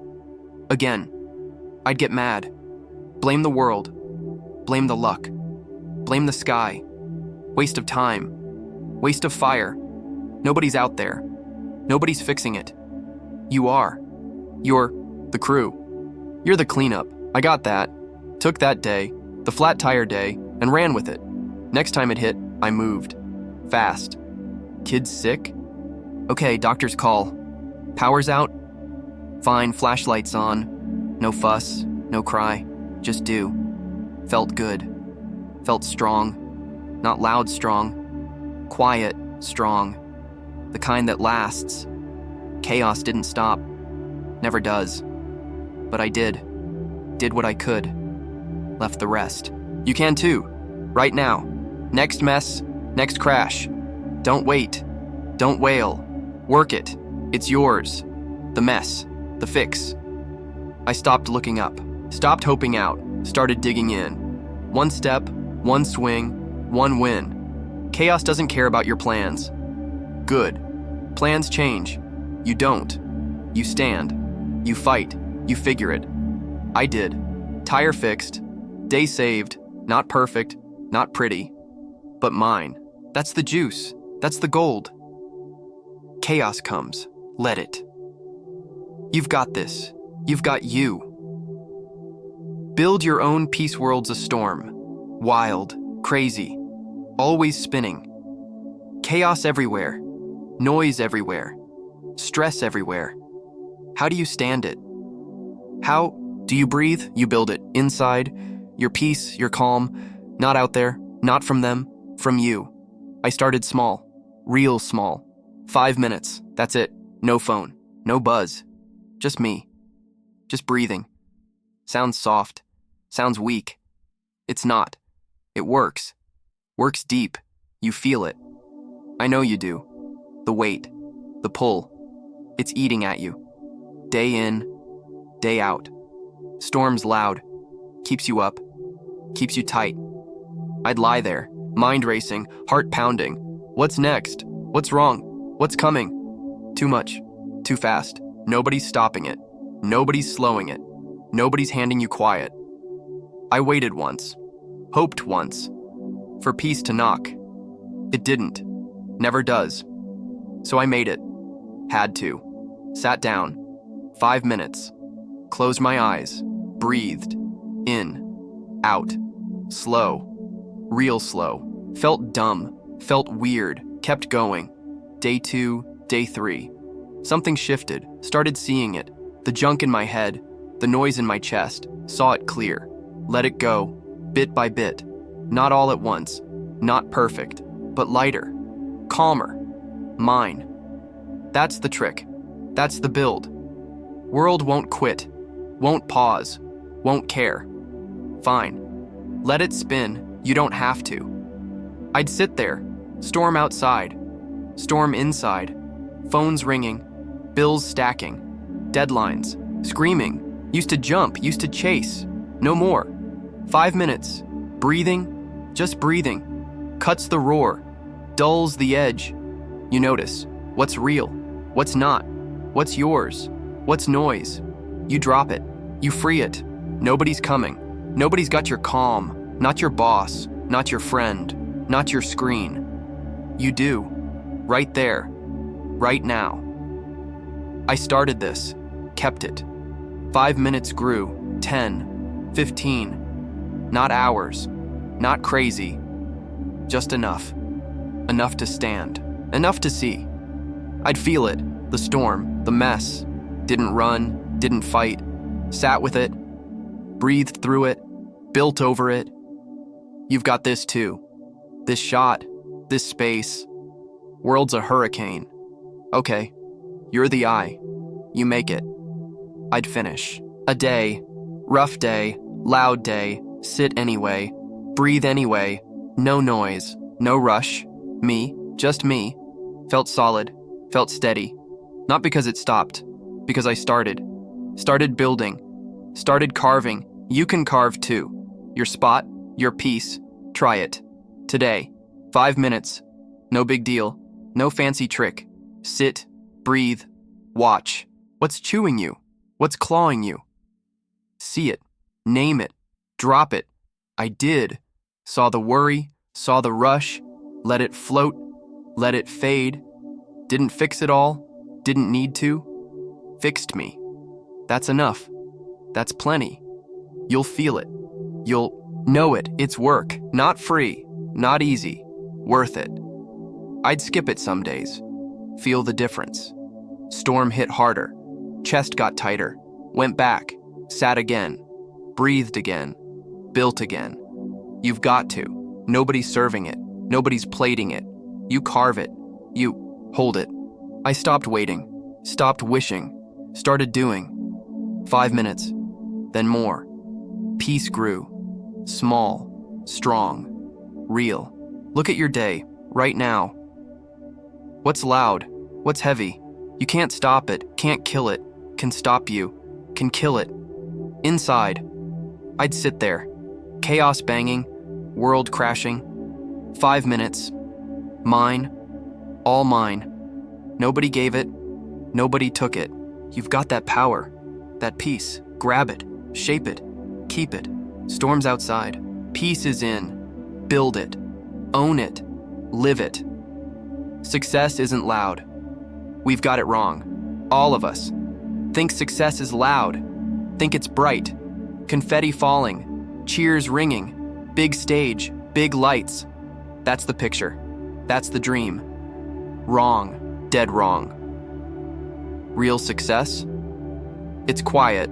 Again. I'd get mad. Blame the world. Blame the luck. Blame the sky. Waste of time. Waste of fire. Nobody's out there. Nobody's fixing it. You are. You're the crew. You're the cleanup. I got that. Took that day, the flat tire day, and ran with it. Next time it hit, I moved. Fast. Kids sick? Okay, doctor's call. Power's out? Fine, flashlights on. No fuss, no cry, just do. Felt good. Felt strong. Not loud strong. Quiet strong. The kind that lasts. Chaos didn't stop. Never does. But I did. Did what I could. Left the rest. You can too. Right now. Next mess, next crash. Don't wait. Don't wail. Work it. It's yours. The mess. The fix. I stopped looking up. Stopped hoping out. Started digging in. One step, one swing, one win. Chaos doesn't care about your plans. Good. Plans change. You don't. You stand. You fight. You figure it. I did. Tire fixed. Day saved. Not perfect. Not pretty. But mine. That's the juice. That's the gold. Chaos comes. Let it. You've got this. You've got you. Build your own peace worlds a storm. Wild. Crazy. Always spinning. Chaos everywhere. Noise everywhere. Stress everywhere. How do you stand it? How do you breathe? You build it. Inside. Your peace, your calm. Not out there. Not from them. From you. I started small. Real small. 5 minutes. That's it. No phone. No buzz. Just me. Just breathing. Sounds soft. Sounds weak. It's not. It works. Works deep. You feel it. I know you do. The weight. The pull. It's eating at you. Day in, day out. Storms loud. Keeps you up. Keeps you tight. I'd lie there, mind racing, heart pounding. What's next? What's wrong? What's coming? Too much. Too fast. Nobody's stopping it. Nobody's slowing it. Nobody's handing you quiet. I waited once. Hoped once. For peace to knock. It didn't. Never does. So I made it. Had to. Sat down. 5 minutes. Closed my eyes. Breathed. In. Out. Slow. Real slow. Felt dumb. Felt weird. Kept going. Day 2, day 3. Something shifted. Started seeing it. The junk in my head. The noise in my chest. Saw it clear. Let it go. Bit by bit. Not all at once. Not perfect. But lighter. Calmer. Mine. That's the trick. That's the build. World won't quit. Won't pause. Won't care. Fine. Let it spin, you don't have to. I'd sit there, storm outside, storm inside, phones ringing, bills stacking, deadlines, screaming, used to jump, used to chase, no more. 5 minutes, breathing, just breathing, cuts the roar, dulls the edge. You notice what's real, what's not, what's yours, what's noise. You drop it, you free it. Nobody's coming. Nobody's got your calm, not your boss, not your friend, not your screen. You do, right there, right now. I started this, kept it. 5 minutes grew, 10, 15, not hours, not crazy, just enough. Enough to stand, enough to see. I'd feel it, the storm, the mess. Didn't run, didn't fight, sat with it, breathed through it, built over it. You've got this too. This shot, this space. World's a hurricane. Okay, you're the eye. You make it. I'd finish. A day, rough day, loud day, sit anyway, breathe anyway, no noise, no rush, me, just me. Felt solid, felt steady. Not because it stopped, because I started building, started carving. You can carve too. Your spot, your piece, try it. Today, 5 minutes, no big deal, no fancy trick. Sit, breathe, watch. What's chewing you? What's clawing you? See it, name it, drop it. I did. Saw the worry, saw the rush, let it float, let it fade. Didn't fix it all, didn't need to. Fixed me. That's enough. That's plenty. You'll feel it. You'll know it. It's work. Not free. Not easy. Worth it. I'd skip it some days. Feel the difference. Storm hit harder. Chest got tighter. Went back. Sat again. Breathed again. Built again. You've got to. Nobody's serving it. Nobody's plating it. You carve it. You hold it. I stopped waiting. Stopped wishing. Started doing. 5 minutes. Then more. Peace grew. Small. Strong. Real. Look at your day. Right now. What's loud? What's heavy? You can't stop it. Can't kill it. Can stop you. Can kill it. Inside. I'd sit there. Chaos banging. World crashing. 5 minutes. Mine. All mine. Nobody gave it. Nobody took it. You've got that power. That peace. Grab it. Shape it. Keep it. Storms outside. Peace is in. Build it. Own it. Live it. Success isn't loud. We've got it wrong. All of us. Think success is loud. Think it's bright. Confetti falling. Cheers ringing. Big stage. Big lights. That's the picture. That's the dream. Wrong. Dead wrong. Real success? It's quiet.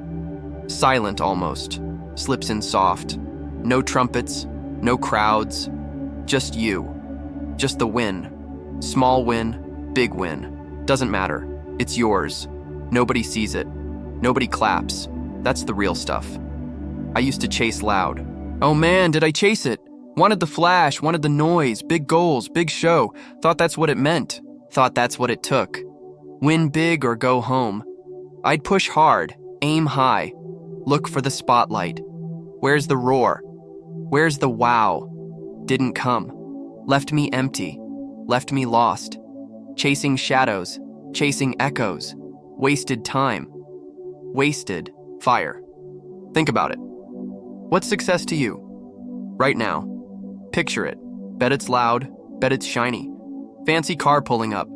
Silent almost. Slips in soft. No trumpets. No crowds. Just you. Just the win. Small win. Big win. Doesn't matter. It's yours. Nobody sees it. Nobody claps. That's the real stuff. I used to chase loud. Oh man, did I chase it? Wanted the flash, wanted the noise, big goals, big show. Thought that's what it meant. Thought that's what it took. Win big or go home. I'd push hard, aim high, look for the spotlight. Where's the roar? Where's the wow? Didn't come. Left me empty. Left me lost. Chasing shadows, chasing echoes. Wasted time. Wasted fire. Think about it. What's success to you? Right now. Picture it. Bet it's loud. Bet it's shiny. Fancy car pulling up.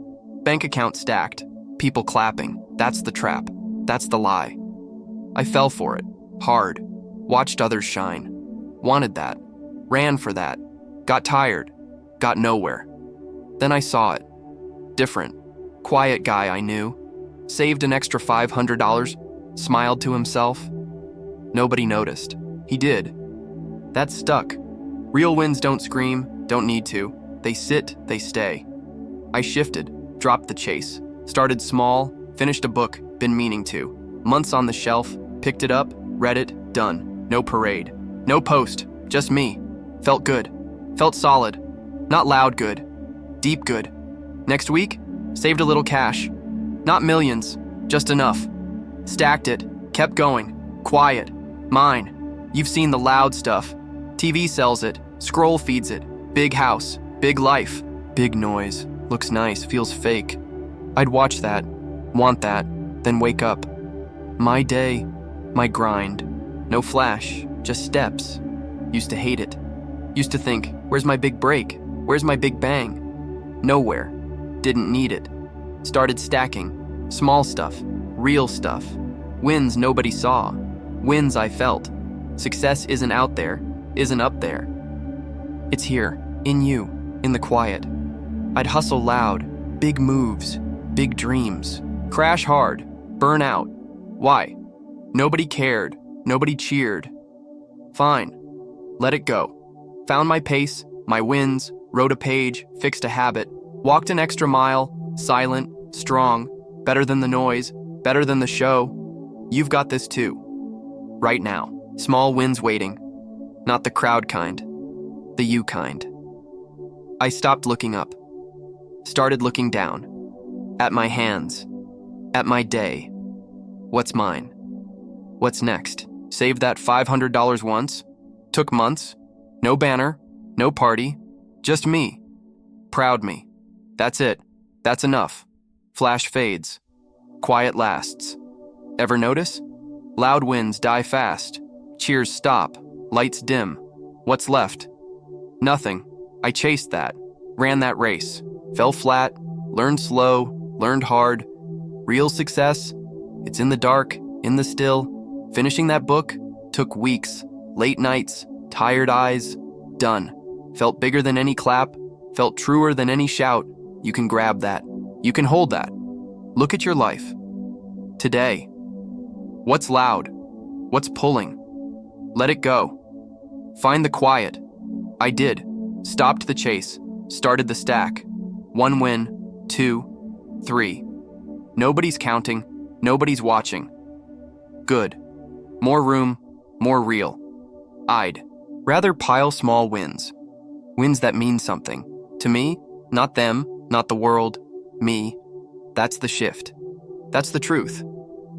Bank account stacked. People clapping. That's the trap. That's the lie. I fell for it. Hard. Watched others shine. Wanted that. Ran for that. Got tired. Got nowhere. Then I saw it. Different. Quiet guy I knew. Saved an extra $500. Smiled to himself. Nobody noticed. He did. That stuck. Real wins don't scream, don't need to. They sit, they stay. I shifted, dropped the chase. Started small, finished a book, been meaning to. Months on the shelf, picked it up, read it, done. No parade. No post. Just me. Felt good. Felt solid. Not loud good. Deep good. Next week, saved a little cash. Not millions, just enough. Stacked it. Kept going. Quiet. Mine. You've seen the loud stuff. TV sells it. Scroll feeds it. Big house. Big life. Big noise. Looks nice. Feels fake. I'd watch that. Want that. Then wake up. My day. My grind. No flash. Just steps. Used to hate it. Used to think, where's my big break? Where's my big bang? Nowhere. Didn't need it. Started stacking. Small stuff. Real stuff. Wins nobody saw. Wins I felt. Success isn't out there. Isn't up there. It's here. In you. In the quiet. I'd hustle loud. Big moves. Big dreams. Crash hard. Burn out. Why? Nobody cared. Nobody cheered. Fine. Let it go. Found my pace, my wins, wrote a page, fixed a habit, walked an extra mile, silent, strong, better than the noise, better than the show. You've got this too. Right now. Small wins waiting. Not the crowd kind. The you kind. I stopped looking up. Started looking down. At my hands. At my day. What's mine? What's next? Saved that $500 once. Took months. No banner. No party. Just me. Proud me. That's it. That's enough. Flash fades. Quiet lasts. Ever notice? Loud wins die fast. Cheers stop. Lights dim. What's left? Nothing. I chased that. Ran that race. Fell flat. Learned slow. Learned hard. Real success? It's in the dark. In the still. Finishing that book? Took weeks. Late nights. Tired eyes. Done. Felt bigger than any clap. Felt truer than any shout. You can grab that. You can hold that. Look at your life. Today. What's loud? What's pulling? Let it go. Find the quiet. I did. Stopped the chase. Started the stack. 1 win. 2. 3. Nobody's counting. Nobody's watching. Good. More room. More real. I'd rather pile small wins. Wins that mean something. To me, not them, not the world, me. That's the shift. That's the truth.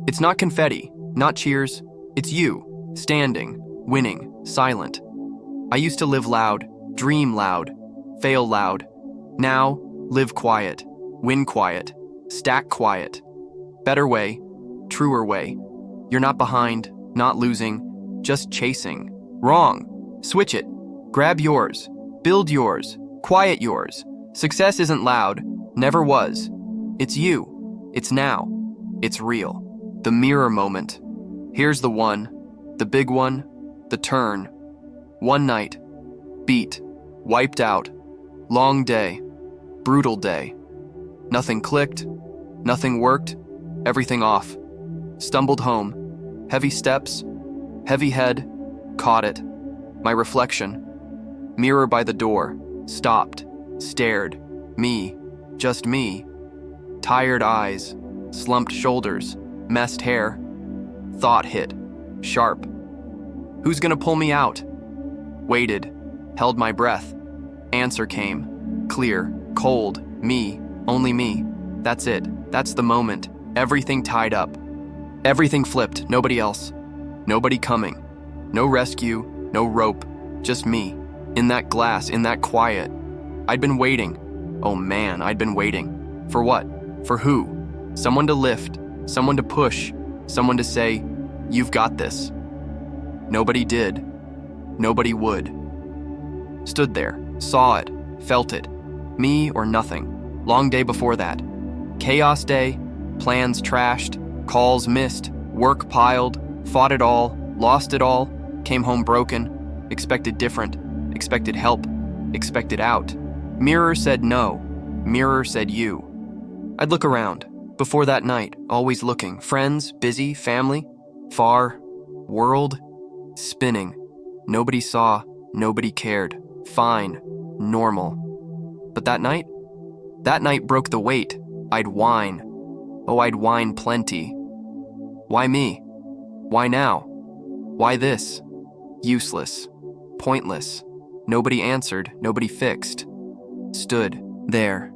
It's not confetti, not cheers. It's you, standing, winning, silent. I used to live loud, dream loud, fail loud. Now, live quiet, win quiet, stack quiet. Better way, truer way. You're not behind, not losing, just chasing. Wrong. Switch it. Grab yours. Build yours. Quiet yours. Success isn't loud. Never was. It's you. It's now. It's real. The mirror moment. Here's the one. The big one. The turn. One night. Beat. Wiped out. Long day. Brutal day. Nothing clicked. Nothing worked. Everything off. Stumbled home. Heavy steps. Heavy head. Caught it. My reflection. Mirror by the door. Stopped. Stared. Me. Just me. Tired eyes. Slumped shoulders. Messed hair. Thought hit. Sharp. Who's gonna pull me out? Waited. Held my breath. Answer came. Clear. Cold. Me. Only me. That's it. That's the moment. Everything tied up. Everything flipped. Nobody else. Nobody coming. No rescue. No rope. Just me. In that glass. In that quiet. I'd been waiting. Oh man, I'd been waiting. For what? For who? Someone to lift. Someone to push. Someone to say, you've got this. Nobody did. Nobody would. Stood there. Saw it. Felt it. Me or nothing. Long day before that. Chaos day. Plans trashed. Calls missed. Work piled. Fought it all. Lost it all. Came home broken. Expected different. Expected help. Expected out. Mirror said no. Mirror said you. I'd look around. Before that night, always looking. Friends, busy, family, far, world, spinning. Nobody saw, nobody cared. Fine, normal. But that night broke the weight. I'd whine. Oh, I'd whine plenty. Why me? Why now? Why this? Useless. Pointless. Nobody answered, nobody fixed. Stood there.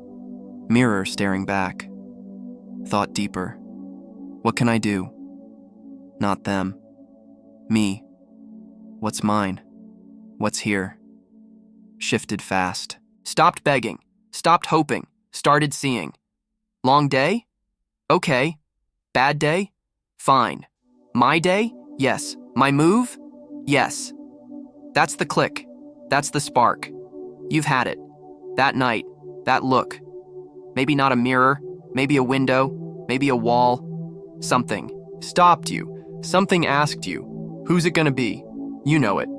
Mirror staring back. Thought deeper. What can I do? Not them. Me. What's mine? What's here? Shifted fast. Stopped begging. Stopped hoping. Started seeing. Long day? Okay. Bad day? Fine. My day? Yes. My move? Yes. That's the click. That's the spark. You've had it. That night. That look. Maybe not a mirror. Maybe a window. Maybe a wall. Something stopped you. Something asked you. Who's it gonna be? You know it.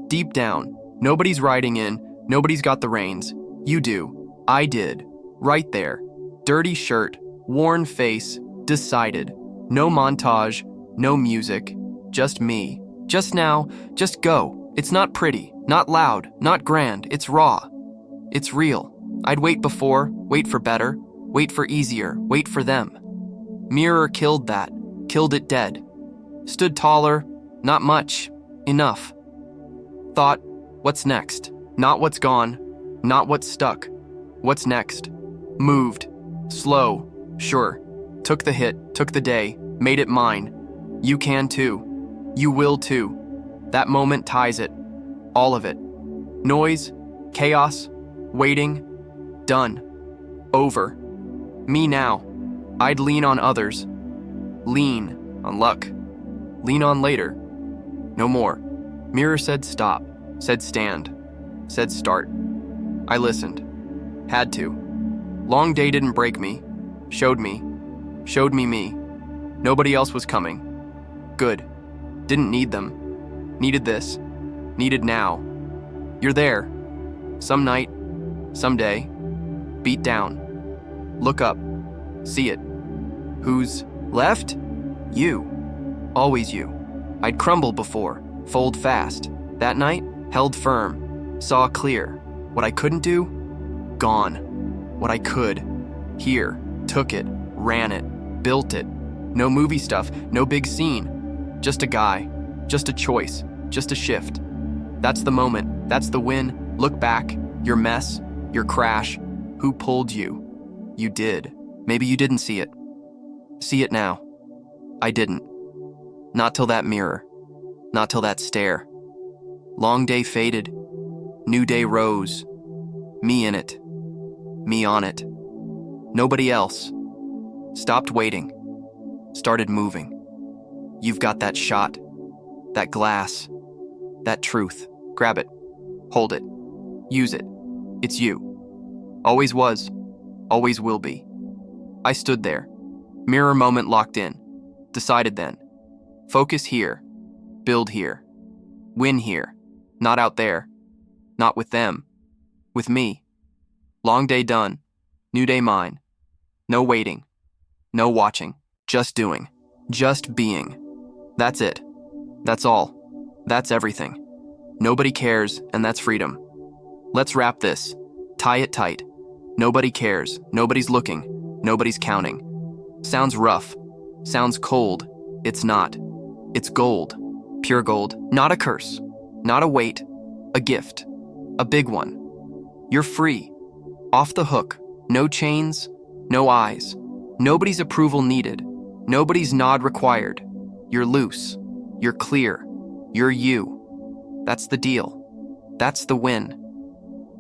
Deep down. Nobody's riding in. Nobody's got the reins. You do. I did. Right there. Dirty shirt. Worn face. Decided. No montage. No music. Just me. Just now. Just go. It's not pretty. Not loud. Not grand. It's raw. It's real. I'd wait before. Wait for better. Wait for easier. Wait for them. Mirror killed that. Killed it dead. Stood taller. Not much. Enough. Thought, what's next? Not what's gone. Not what's stuck. What's next? Moved. Slow. Sure. Took the hit. Took the day. Made it mine. You can too. You will too. That moment ties it. All of it. Noise. Chaos. Waiting. Done. Over. Me now. I'd lean on others. Lean on luck. Lean on later. No more. Mirror said stop. Said stand. Said start. I listened. Had to. Long day didn't break me. Showed me. Showed me me. Nobody else was coming. Good. Didn't need them. Needed this. Needed now. You're there. Some night. Someday. Beat down. Look up. See it. Who's left? You. Always you. I'd crumble before. Fold fast. That night, held firm. Saw clear. What I couldn't do? Gone. What I could. Here. Took it. Ran it. Built it. No movie stuff. No big scene. Just a guy. Just a choice. Just a shift. That's the moment. That's the win. Look back. Your mess. Your crash. Who pulled you? You did. Maybe you didn't see it. See it now. I didn't. Not till that mirror. Not till that stare. Long day faded. New day rose. Me in it. Me on it. Nobody else. Stopped waiting. Started moving. You've got that shot. That glass. That truth. Grab it. Hold it. Use it. It's you. Always was. Always will be. I stood there. Mirror moment locked in. Decided then. Focus here. Build here. Win here. Not out there. Not with them. With me. Long day done. New day mine. No waiting. No watching. Just doing. Just being. That's it. That's all. That's everything. Nobody cares, and that's freedom. Let's wrap this. Tie it tight. Nobody cares. Nobody's looking. Nobody's counting. Sounds rough. Sounds cold. It's not. It's gold. Pure gold. Not a curse. Not a weight. A gift. A big one. You're free. Off the hook. No chains. No eyes. Nobody's approval needed. Nobody's nod required. You're loose. You're clear. You're you. That's the deal. That's the win.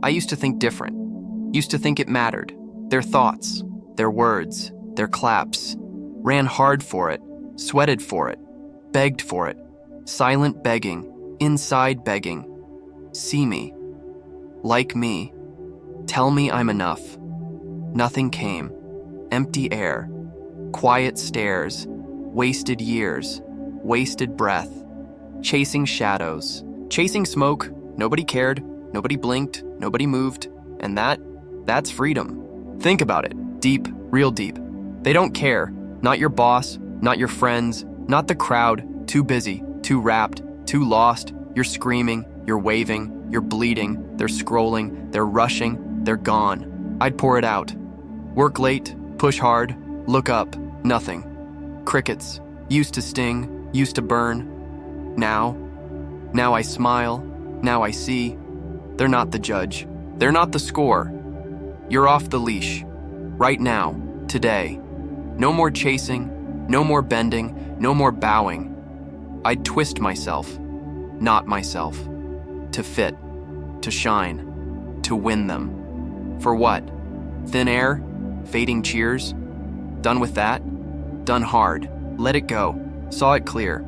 I used to think different. Used to think it mattered. Their thoughts. Their words. Their claps. Ran hard for it. Sweated for it. Begged for it. Silent begging. Inside begging. See me. Like me. Tell me I'm enough. Nothing came. Empty air. Quiet stares. Wasted years. Wasted breath. Chasing shadows. Chasing smoke. Nobody cared. Nobody blinked. Nobody moved. And that's freedom. Think about it. Deep. Real deep. They don't care. Not your boss. Not your friends. Not the crowd. Too busy. Too wrapped. Too lost. You're screaming. You're waving. You're bleeding. They're scrolling. They're rushing. They're gone. I'd pour it out. Work late. Push hard. Look up. Nothing. Crickets. Used to sting. Used to burn. Now, Now I smile, now I see. They're not the judge, they're not the score. You're off the leash, right now, today. No more chasing, no more bending, no more bowing. I'd twist myself, not myself, to fit, to shine, to win them. For what? Thin air? Fading cheers? Done with that? Done hard. Let it go. Saw it clear.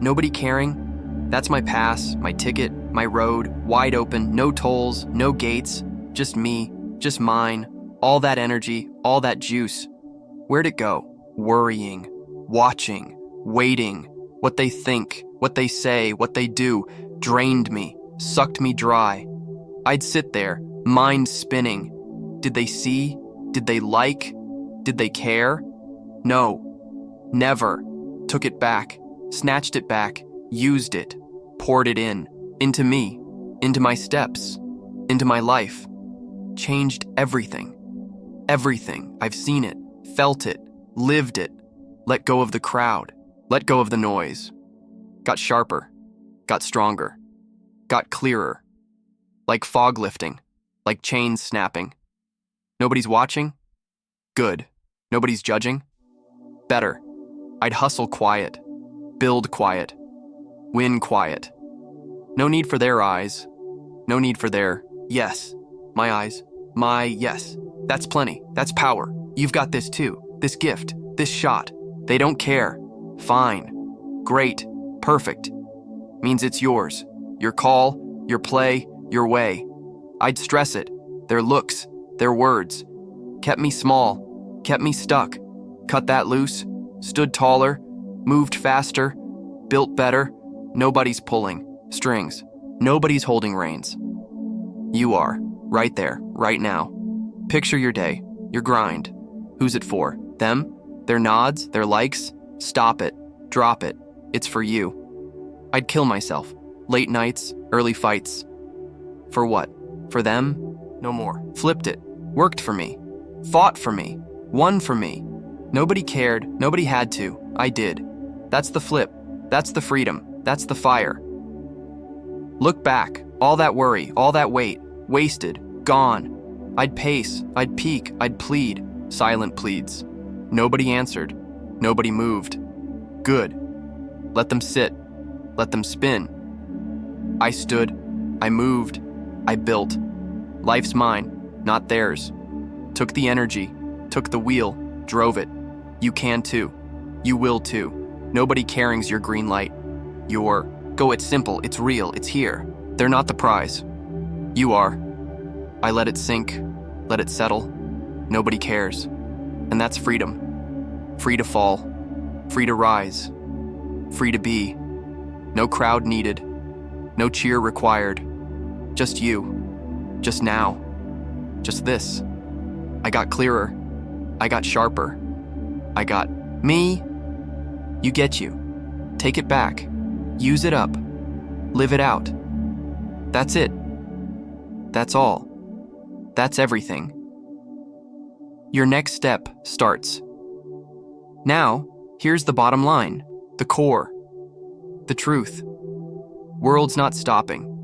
Nobody caring? That's my pass, my ticket, my road, wide open, no tolls, no gates, just me, just mine, all that energy, all that juice. Where'd it go? Worrying, watching, waiting. What they think, what they say, what they do, drained me, sucked me dry. I'd sit there, mind spinning. Did they see? Did they like? Did they care? No. Never. Took it back, snatched it back, used it, poured it into me, into my steps, into my life. Changed everything. Everything. I've seen it, felt it, lived it. Let go of the crowd, let go of the noise. Got sharper, got stronger, got clearer. Like fog lifting, like chains snapping. Nobody's watching? Good. Nobody's judging? Better. I'd hustle quiet, build quiet, win quiet. No need for their eyes, no need for their yes. My eyes, my yes. That's plenty, that's power. You've got this too, this gift, this shot. They don't care. Fine, great, perfect. Means it's yours. Your call, your play, your way. I'd stress it. Their looks, their words. Kept me small, kept me stuck. Cut that loose, stood taller, moved faster, built better. Nobody's pulling strings. Nobody's holding reins. You are, right there, right now. Picture your day, your grind. Who's it for? Them? Their nods, their likes? Stop it, drop it. It's for you. I'd kill myself. Late nights, early fights. For what? For them? No more. Flipped it. Worked for me. Fought for me. Won for me. Nobody cared. Nobody had to. I did. That's the flip. That's the freedom. That's the fire. Look back. All that worry, all that weight. Wasted. Gone. I'd pace. I'd peak. I'd plead. Silent pleads. Nobody answered. Nobody moved. Good. Let them sit. Let them spin. I stood. I moved. I built. Life's mine, not theirs. Took the energy, took the wheel, drove it. You can too. You will too. Nobody caring's your green light. Your, go, it's simple, it's real, it's here. They're not the prize. You are. I let it sink, let it settle. Nobody cares. And that's freedom. Free to fall, free to rise, free to be. No crowd needed, no cheer required. Just you, just now, just this. I got clearer, I got sharper, I got me. You get you. Take it back, use it up, live it out. That's it. That's all. That's everything. Your next step starts. Now, here's the bottom line, the core, the truth. World's not stopping.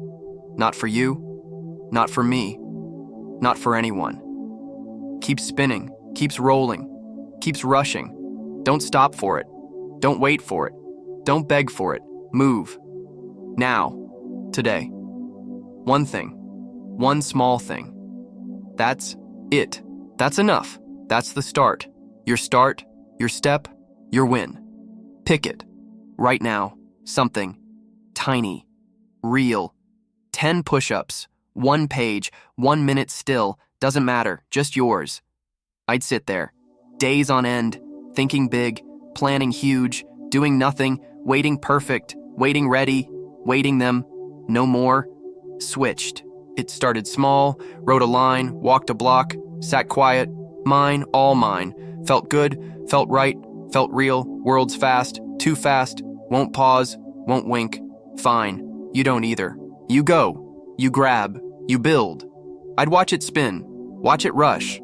Not for you, not for me, not for anyone. Keeps spinning, keeps rolling, keeps rushing. Don't stop for it. Don't wait for it. Don't beg for it. Move. Now. Today. One thing. One small thing. That's it. That's enough. That's the start. Your start, your step, your win. Pick it. Right now. Something. Tiny. Real. 10 push-ups. 1 page. 1 minute still. Doesn't matter. Just yours. I'd sit there. Days on end. Thinking big. Planning huge. Doing nothing. Waiting perfect. Waiting ready. Waiting them. No more. Switched. It started small. Wrote a line. Walked a block. Sat quiet. Mine. All mine. Felt good. Felt right. Felt real. World's fast. Too fast. Won't pause. Won't wink. Fine. You don't either. You go. You grab. You build. I'd watch it spin. Watch it rush.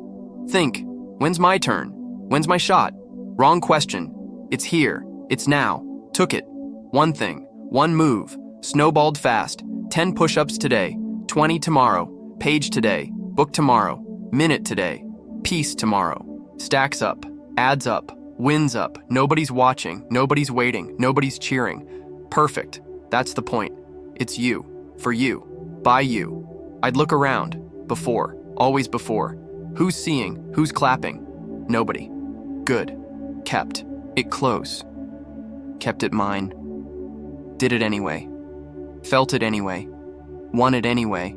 Think. When's my turn? When's my shot? Wrong question. It's here. It's now. Took it. One thing. One move. Snowballed fast. 10 push-ups today. 20 tomorrow. Page today. Book tomorrow. Minute today. Piece tomorrow. Stacks up. Adds up. Wins up. Nobody's watching. Nobody's waiting. Nobody's cheering. Perfect. That's the point. It's you. For you. By you. I'd look around. Before. Always before. Who's seeing? Who's clapping? Nobody. Good. Kept. It close. Kept it mine. Did it anyway. Felt it anyway. Won it anyway.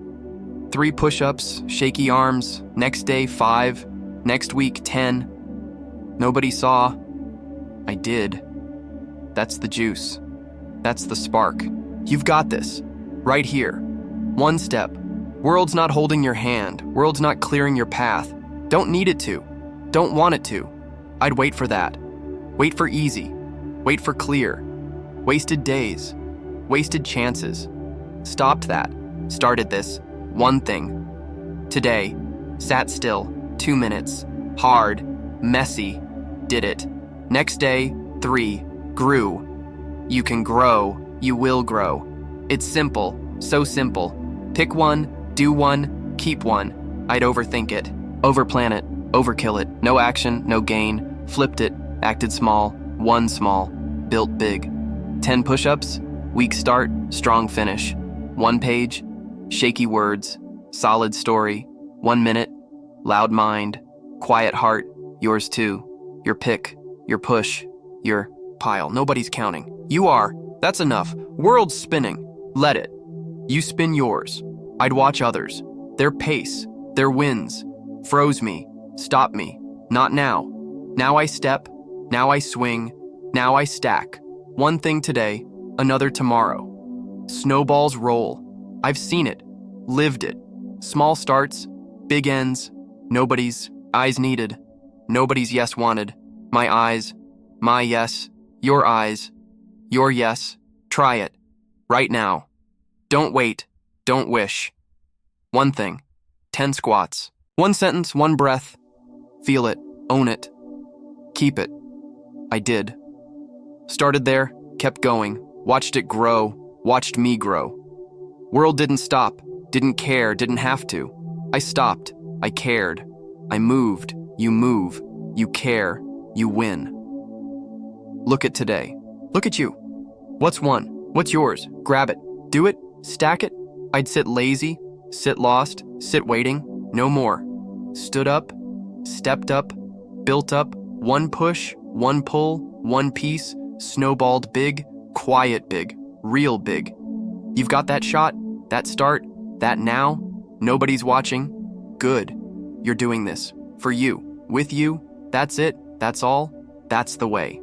3 push-ups, shaky arms, next day 5, next week 10. Nobody saw. I did. That's the juice. That's the spark. You've got this. Right here. One step. World's not holding your hand. World's not clearing your path. Don't need it to. Don't want it to. I'd wait for that. Wait for easy. Wait for clear. Wasted days. Wasted chances. Stopped that. Started this. One thing. Today. Sat still. 2 minutes. Hard. Messy. Did it. Next day. 3. Grew. You can grow. You will grow. It's simple. So simple. Pick one. Do one. Keep one. I'd overthink it. Overplan it. Overkill it. No action. No gain. Flipped it. Acted small. Won small. Built big. 10 push-ups. Weak start. Strong finish. 1 page. Shaky words. Solid story. 1 minute. Loud mind. Quiet heart. Yours too. Your pick. Your push. Your pile. Nobody's counting. You are. That's enough. World's spinning. Let it. You spin yours. I'd watch others. Their pace. Their wins. Froze me. Stopped me. Not now. Now I step. Now I swing. Now I stack. One thing today. Another tomorrow. Snowballs roll. I've seen it. Lived it. Small starts. Big ends. Nobody's eyes needed. Nobody's yes wanted. My eyes. My yes. Your eyes. Your yes. Try it. Right now. Don't wait. Don't wish. One thing. 10 squats. 1 sentence, 1 breath. Feel it. Own it. Keep it. I did. Started there. Kept going. Watched it grow. Watched me grow. World didn't stop. Didn't care. Didn't have to. I stopped. I cared. I moved. You move. You care. You win. Look at today. Look at you. What's one? What's yours? Grab it. Do it. Stack it. I'd sit lazy. Sit lost. Sit waiting. No more. Stood up. Stepped up. Built up. 1 push. 1 pull. 1 piece. Snowballed big. Quiet big. Real big. You've got that shot. That start. That now. Nobody's watching. Good. You're doing this. For you. With you. That's it. That's all. That's the way.